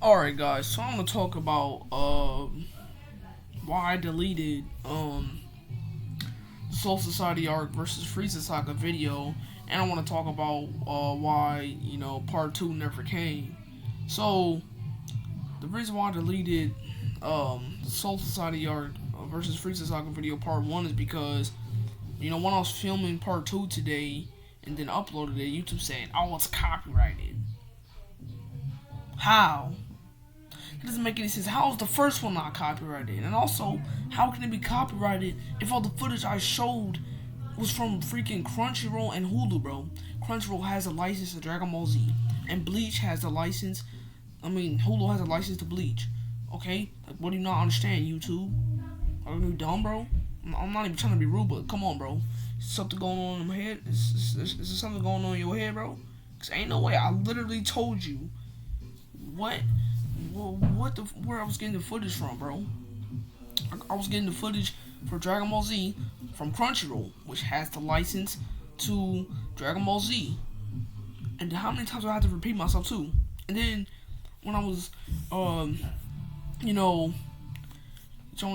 Alright guys, so I'm gonna talk about why I deleted Soul Society Arc versus Frieza Saga video, and I want to talk about why part two never came. So the reason why I deleted the Soul Society Arc versus Frieza Saga video part one is because when I was filming part two today and then uploaded it, YouTube saying, "Oh, it's copyrighted." How? It doesn't make any sense. How is the first one not copyrighted? And also, how can it be copyrighted if all the footage I showed was from freaking Crunchyroll and Hulu, bro? Crunchyroll has a license to Dragon Ball Z, and Bleach has the license. Hulu has a license to Bleach. Okay, like, what do you not understand, YouTube? Are you dumb, bro? I'm not even trying to be rude, but come on, bro. Is something going on in my head? Is there something going on in your head, bro? Cause ain't no way. I literally told you what where I was getting the footage from, bro. I was getting the footage for Dragon Ball Z from Crunchyroll, which has the license to Dragon Ball Z. And how many times do I have to repeat myself too? And then when I was, showing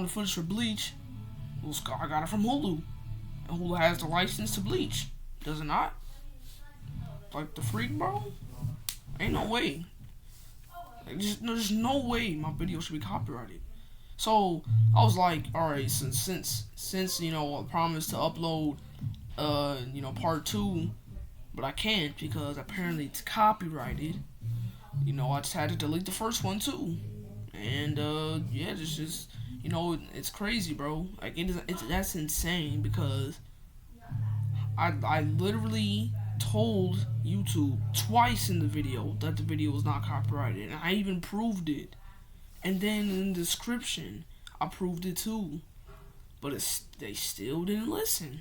the footage for Bleach, I got it from Hulu, and Hulu has the license to Bleach. Does it not? Like the freak, bro? Ain't no way. There's no way my video should be copyrighted. So I was like, all right, since I promised to upload part two, but I can't because apparently it's copyrighted. I just had to delete the first one too, and it's just it's crazy, bro. Like that's insane because I literally told YouTube twice in the video that the video was not copyrighted, and I even proved it. And then in the description, I proved it too. But they still didn't listen.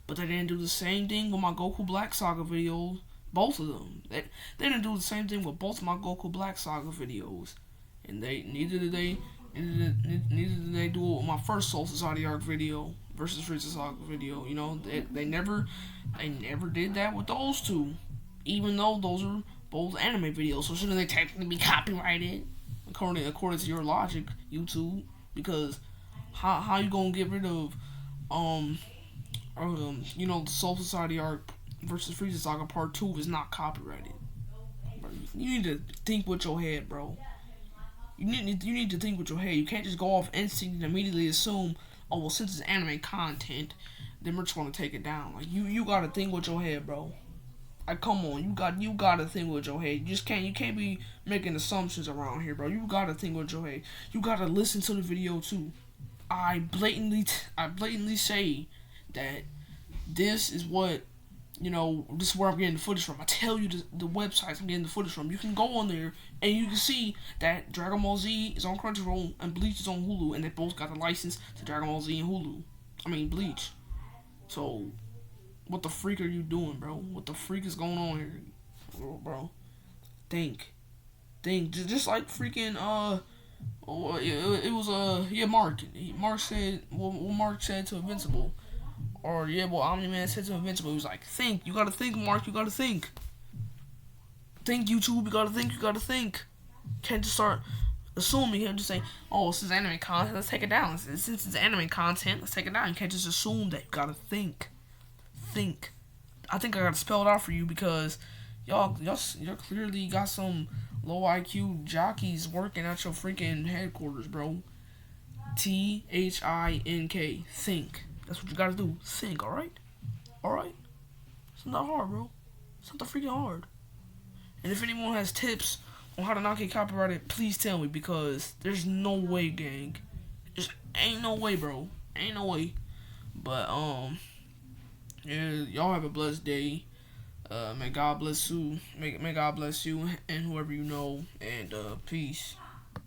But they didn't do the same thing with my Goku Black Saga videos. Both of them. They didn't do the same thing with both of my Goku Black Saga videos. And neither did they do it with my first Soul Society Arc video versus Frieza Saga video. They never did that with those two, even though those are both anime videos. So shouldn't they technically be copyrighted according to your logic, YouTube? Because how you gonna get rid of the Soul Society Arc versus Frieza Saga Part 2 is not copyrighted? Bro, you need to think with your head, bro. You need to think with your head. You can't just go off instinct and immediately assume, oh well, since it's anime content, then we're just gonna take it down. Like you gotta think with your head, bro. Like come on, you gotta think with your head. You can't be making assumptions around here, bro. You gotta think with your head. You gotta listen to the video too. I blatantly say that this is what this is where I'm getting the footage from. I tell you the websites I'm getting the footage from. You can go on there and you can see that Dragon Ball Z is on Crunchyroll and Bleach is on Hulu, and they both got the license to Dragon Ball Z and Bleach. So, what the freak are you doing, bro? What the freak is going on here, bro? Think, just like freaking it was Mark. Mark said what Mark said to Invincible. Or Omni-Man said to Invincible, he was like, think, you gotta think, Mark, you gotta think. Think, YouTube, you gotta think. Can't just start assuming, you can't just say, oh, this is anime content, let's take it down. Since it's anime content, let's take it down. You can't just assume that, you gotta think. Think. I think I gotta spell it out for you because y'all clearly got some low IQ jockeys working at your freaking headquarters, bro. THINK. Think. That's what you gotta do. Think, alright? Alright? It's not hard, bro. It's not that freaking hard. And if anyone has tips on how to not get copyrighted, please tell me because there's no way, gang. Just ain't no way, bro. Ain't no way. But, y'all have a blessed day. May God bless you. May God bless you and whoever you know. And, peace.